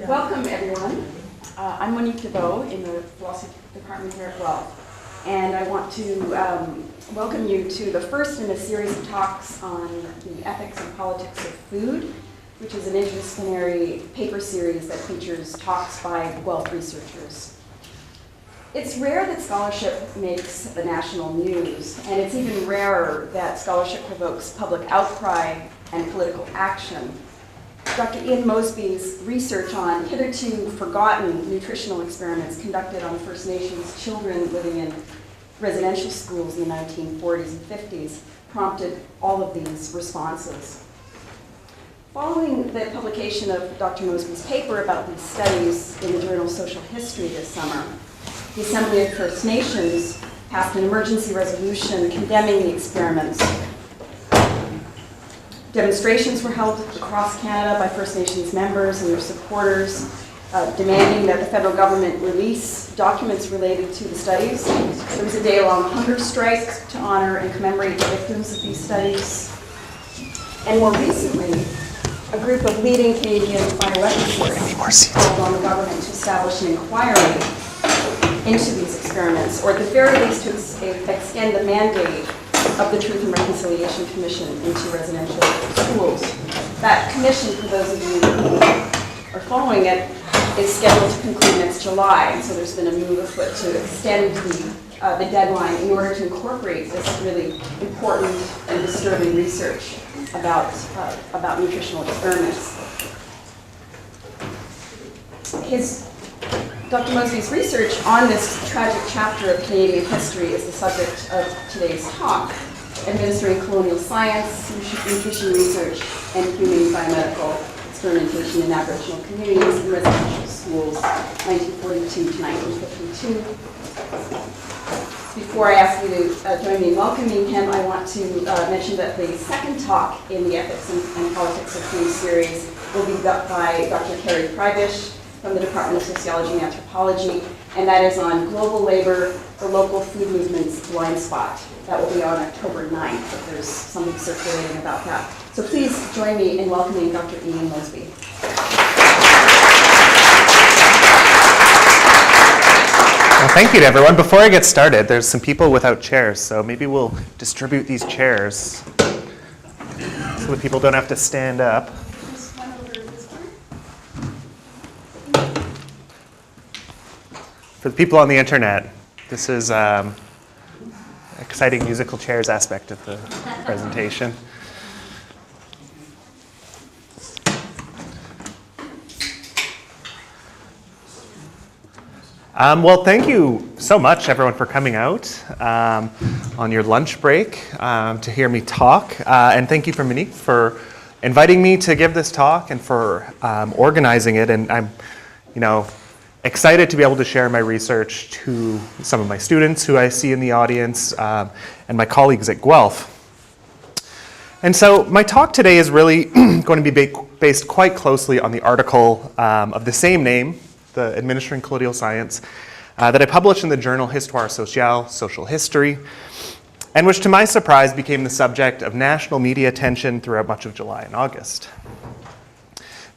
Welcome, everyone. I'm Monique DeVoe in the philosophy department here at Guelph, and I want to welcome you to the first in a series of talks on the ethics and politics of food, which is an interdisciplinary paper series that features talks by Guelph researchers. It's rare that scholarship makes the national news, and it's even rarer that scholarship provokes public outcry and political action. Dr. Ian Mosby's research on hitherto forgotten nutritional experiments conducted on First Nations children living in residential schools in the 1940s and 50s prompted all of these responses. Following the publication of Dr. Mosby's paper about these studies in the journal Social History this summer, the Assembly of First Nations passed an emergency resolution condemning the experiments. Demonstrations were held across Canada by First Nations members and their supporters, demanding that the federal government release documents related to the studies. There was a day-long hunger strike to honor and commemorate the victims of these studies. And more recently, a group of leading Canadian bioethicists called on the government to establish an inquiry into these experiments, or at the very least to extend the mandate of the Truth and Reconciliation Commission into residential schools. That commission, for those of you who are following it, is scheduled to conclude next July, and so there's been a move afoot to extend the deadline in order to incorporate this really important and disturbing research about nutritional experiments. Dr. Mosby's research on this tragic chapter of Canadian history is the subject of today's talk, Administering Colonial Science, Nutrition Research, and Humane Biomedical Experimentation in Aboriginal Communities in Residential Schools, 1942 to 1952. Before I ask you to join me in welcoming him, I want to mention that the second talk in the Ethics and Politics of Food series will be by Dr. Carrie Prybish from the Department of Sociology and Anthropology, and that is on global labor, the local food movement's blind spot. That will be on October 9th, if there's something circulating about that. So please join me in welcoming Dr. Ian Mosby. Well, thank you to everyone. Before I get started, there's some people without chairs, so maybe we'll distribute these chairs so that people don't have to stand up. For the people on the internet, this is exciting musical chairs aspect of the presentation. Well, thank you so much, everyone, for coming out on your lunch break to hear me talk. And thank you for Monique for inviting me to give this talk and for organizing it. And I'm, excited to be able to share my research to some of my students who I see in the audience and my colleagues at Guelph. And so my talk today is really going to be based quite closely on the article of the same name, the Administering Colonial Science, that I published in the journal Histoire Sociale, Social History, and which to my surprise became the subject of national media attention throughout much of July and August.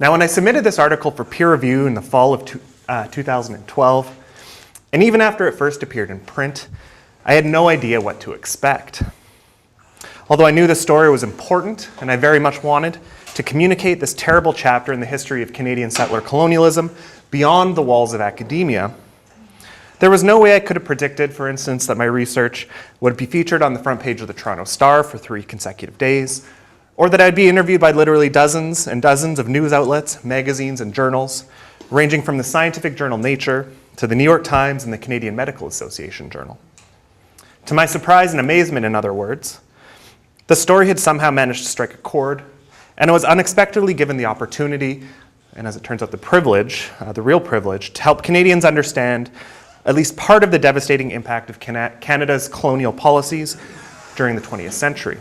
Now, when I submitted this article for peer review in the fall of 2012, and even after it first appeared in print, I had no idea what to expect. Although I knew the story was important, and I very much wanted to communicate this terrible chapter in the history of Canadian settler colonialism beyond the walls of academia, there was no way I could have predicted, for instance, that my research would be featured on the front page of the Toronto Star for 3 consecutive days, or that I'd be interviewed by literally dozens and dozens of news outlets, magazines, and journals, ranging from the scientific journal Nature to the New York Times and the Canadian Medical Association Journal. To my surprise and amazement, in other words, the story had somehow managed to strike a chord, and I was unexpectedly given the opportunity, and as it turns out the privilege, the real privilege, to help Canadians understand at least part of the devastating impact of Canada's colonial policies during the 20th century.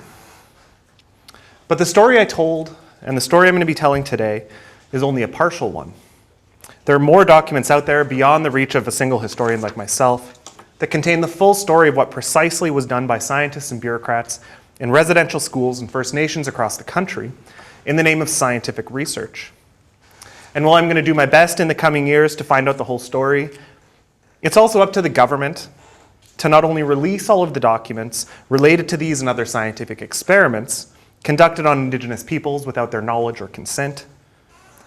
But the story I told, and the story I'm going to be telling today, is only a partial one. There are more documents out there beyond the reach of a single historian like myself that contain the full story of what precisely was done by scientists and bureaucrats in residential schools and First Nations across the country in the name of scientific research. And while I'm going to do my best in the coming years to find out the whole story, it's also up to the government to not only release all of the documents related to these and other scientific experiments conducted on Indigenous peoples without their knowledge or consent,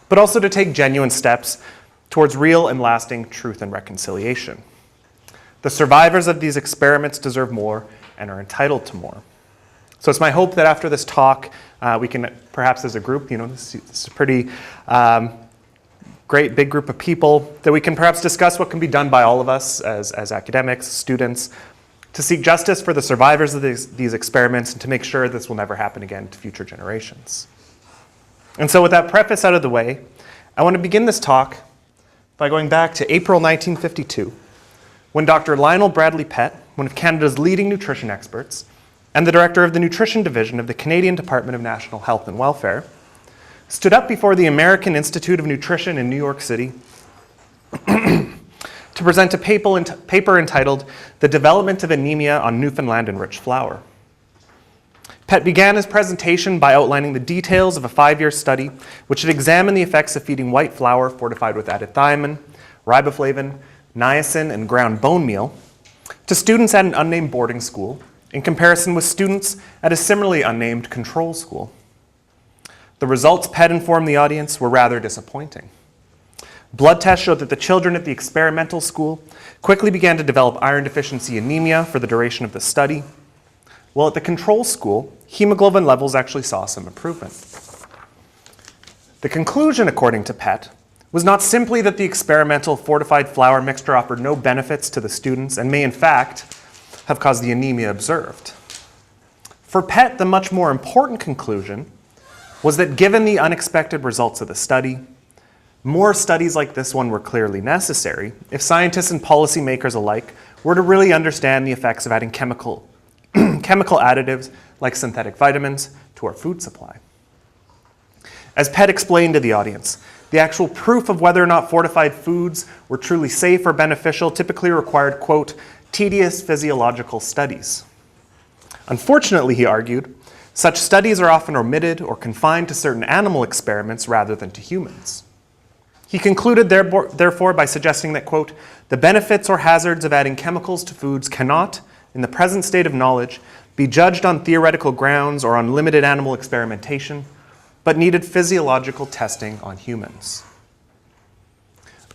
but also to take genuine steps towards real and lasting truth and reconciliation. The survivors of these experiments deserve more and are entitled to more. So it's my hope that after this talk, we can perhaps as a group, this is a pretty great big group of people, that we can perhaps discuss what can be done by all of us as academics, students, to seek justice for the survivors of these experiments and to make sure this will never happen again to future generations. And so with that preface out of the way, I want to begin this talk by going back to April 1952, when Dr. Lionel Bradley Pett, one of Canada's leading nutrition experts, and the director of the Nutrition Division of the Canadian Department of National Health and Welfare, stood up before the American Institute of Nutrition in New York City to present a paper entitled "The Development of Anemia on Newfoundland Enriched Flour." Pett began his presentation by outlining the details of a 5-year study which had examined the effects of feeding white flour fortified with added thiamine, riboflavin, niacin, and ground bone meal to students at an unnamed boarding school in comparison with students at a similarly unnamed control school. The results, Pett informed the audience, were rather disappointing. Blood tests showed that the children at the experimental school quickly began to develop iron deficiency anemia for the duration of the study, while at the control school, hemoglobin levels actually saw some improvement. The conclusion, according to Pett, was not simply that the experimental fortified flour mixture offered no benefits to the students and may in fact have caused the anemia observed. For Pett, the much more important conclusion was that given the unexpected results of the study, more studies like this one were clearly necessary if scientists and policymakers alike were to really understand the effects of adding chemical additives like synthetic vitamins to our food supply. As Pett explained to the audience, the actual proof of whether or not fortified foods were truly safe or beneficial typically required, quote, tedious physiological studies. Unfortunately, he argued, such studies are often omitted or confined to certain animal experiments rather than to humans. He concluded, therefore, by suggesting that, quote, the benefits or hazards of adding chemicals to foods cannot, in the present state of knowledge, be judged on theoretical grounds or on limited animal experimentation, but needed physiological testing on humans.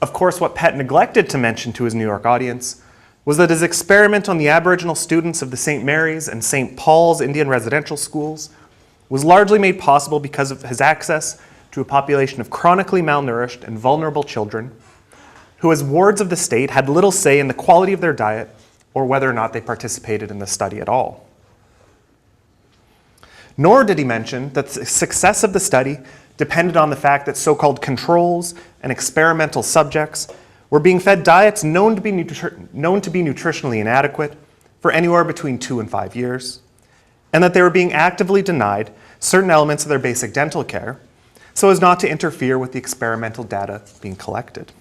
Of course, what Pett neglected to mention to his New York audience was that his experiment on the Aboriginal students of the St. Mary's and St. Paul's Indian residential schools was largely made possible because of his access to a population of chronically malnourished and vulnerable children who, as wards of the state, had little say in the quality of their diet or whether or not they participated in the study at all. Nor did he mention that the success of the study depended on the fact that so-called controls and experimental subjects were being fed diets known to be nutritionally inadequate for anywhere between 2 and 5 years, and that they were being actively denied certain elements of their basic dental care so as not to interfere with the experimental data being collected.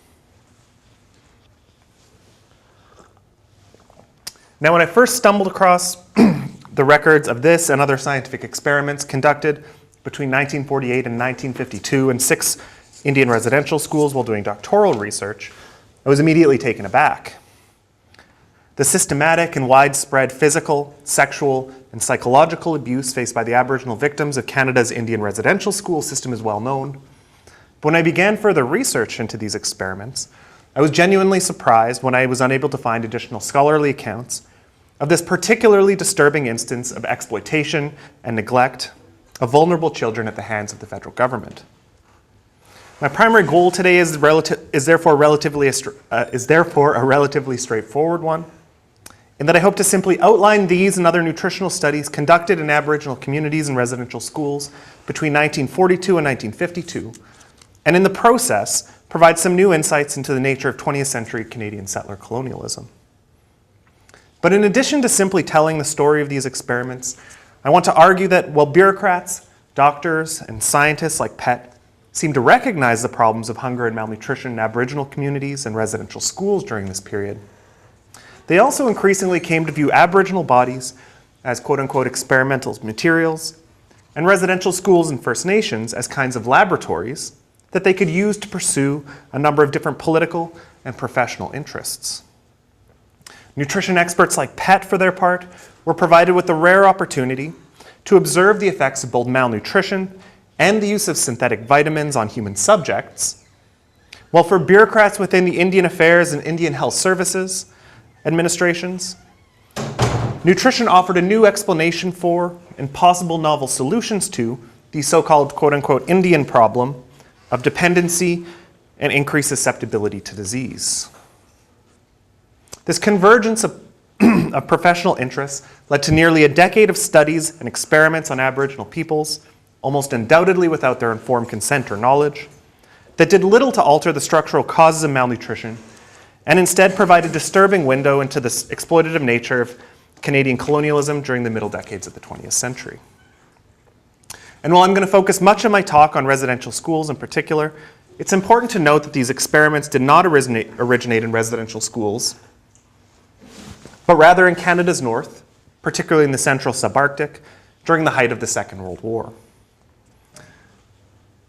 Now, when I first stumbled across the records of this and other scientific experiments conducted between 1948 and 1952 in 6 Indian residential schools while doing doctoral research, I was immediately taken aback. The systematic and widespread physical, sexual, and psychological abuse faced by the Aboriginal victims of Canada's Indian residential school system is well known. But when I began further research into these experiments, I was genuinely surprised when I was unable to find additional scholarly accounts of this particularly disturbing instance of exploitation and neglect of vulnerable children at the hands of the federal government. My primary goal today is therefore a relatively straightforward one, in that I hope to simply outline these and other nutritional studies conducted in Aboriginal communities and residential schools between 1942 and 1952, and in the process, provide some new insights into the nature of 20th century Canadian settler colonialism. But in addition to simply telling the story of these experiments, I want to argue that while bureaucrats, doctors, and scientists like Pett seem to recognize the problems of hunger and malnutrition in Aboriginal communities and residential schools during this period, they also increasingly came to view Aboriginal bodies as quote-unquote experimental materials, and residential schools and First Nations as kinds of laboratories that they could use to pursue a number of different political and professional interests. Nutrition experts like Pett, for their part, were provided with the rare opportunity to observe the effects of both malnutrition and the use of synthetic vitamins on human subjects, while for bureaucrats within the Indian Affairs and Indian Health Services administrations, nutrition offered a new explanation for and possible novel solutions to the so-called quote-unquote Indian problem of dependency and increased susceptibility to disease. This convergence of professional interests led to nearly a decade of studies and experiments on Aboriginal peoples, almost undoubtedly without their informed consent or knowledge, that did little to alter the structural causes of malnutrition and instead provide a disturbing window into the exploitative nature of Canadian colonialism during the middle decades of the 20th century. And while I'm going to focus much of my talk on residential schools in particular, it's important to note that these experiments did not originate in residential schools, but rather in Canada's north, particularly in the central subarctic, during the height of the Second World War.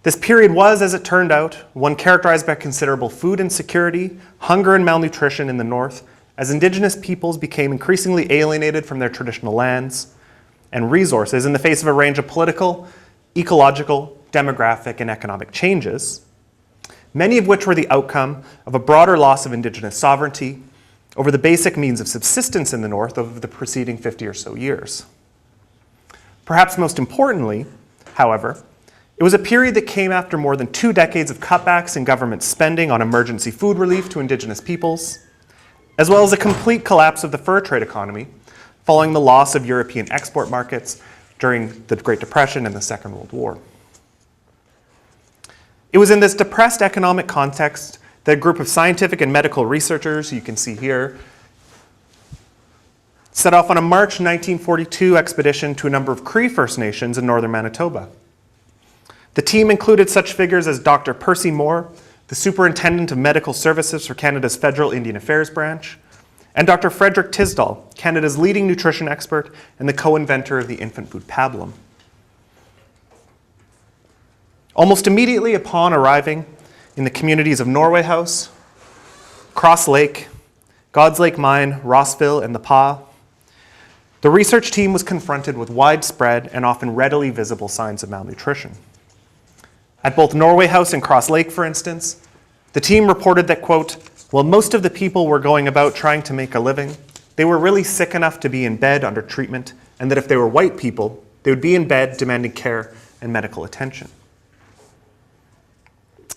This period was, as it turned out, one characterized by considerable food insecurity, hunger and malnutrition in the north, as Indigenous peoples became increasingly alienated from their traditional lands and resources in the face of a range of political, ecological, demographic, and economic changes, many of which were the outcome of a broader loss of Indigenous sovereignty over the basic means of subsistence in the north over the preceding 50 or so years. Perhaps most importantly, however, it was a period that came after more than 2 decades of cutbacks in government spending on emergency food relief to Indigenous peoples, as well as a complete collapse of the fur trade economy following the loss of European export markets during the Great Depression and the Second World War. It was in this depressed economic context that a group of scientific and medical researchers, you can see here, set off on a March 1942 expedition to a number of Cree First Nations in northern Manitoba. The team included such figures as Dr. Percy Moore, the Superintendent of Medical Services for Canada's Federal Indian Affairs Branch, and Dr. Frederick Tisdall, Canada's leading nutrition expert and the co-inventor of the infant food pablum. Almost immediately upon arriving in the communities of Norway House, Cross Lake, God's Lake Mine, Rossville, and the Pas, the research team was confronted with widespread and often readily visible signs of malnutrition. At both Norway House and Cross Lake, for instance, the team reported that, quote, while most of the people were going about trying to make a living, they were really sick enough to be in bed under treatment, and that if they were white people, they would be in bed demanding care and medical attention.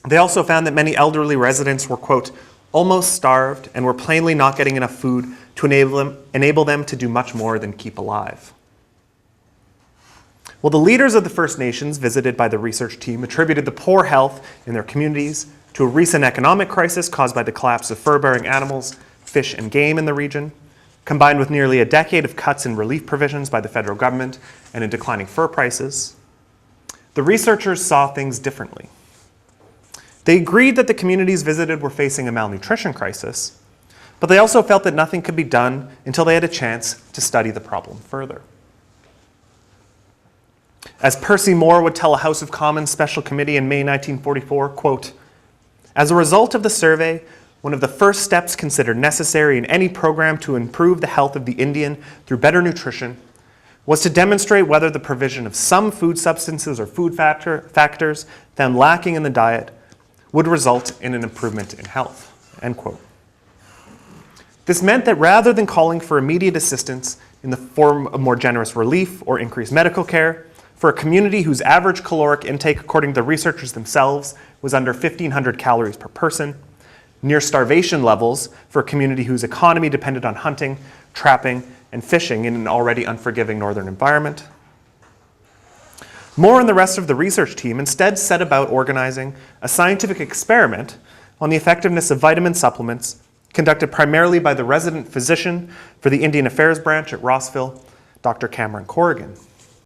They also found that many elderly residents were, quote, almost starved and were plainly not getting enough food to enable them to do much more than keep alive. Well, the leaders of the First Nations visited by the research team attributed the poor health in their communities to a recent economic crisis caused by the collapse of fur-bearing animals, fish, and game in the region, combined with nearly a decade of cuts in relief provisions by the federal government and in declining fur prices. The researchers saw things differently. They agreed that the communities visited were facing a malnutrition crisis, but they also felt that nothing could be done until they had a chance to study the problem further. As Percy Moore would tell a House of Commons special committee in May 1944, quote, as a result of the survey, one of the first steps considered necessary in any program to improve the health of the Indian through better nutrition was to demonstrate whether the provision of some food substances or food factors found lacking in the diet would result in an improvement in health, end quote. This meant that rather than calling for immediate assistance in the form of more generous relief or increased medical care, for a community whose average caloric intake, according to the researchers themselves, was under 1,500 calories per person, near starvation levels for a community whose economy depended on hunting, trapping, and fishing in an already unforgiving northern environment. Moore and the rest of the research team instead set about organizing a scientific experiment on the effectiveness of vitamin supplements conducted primarily by the resident physician for the Indian Affairs Branch at Rossville, Dr. Cameron Corrigan.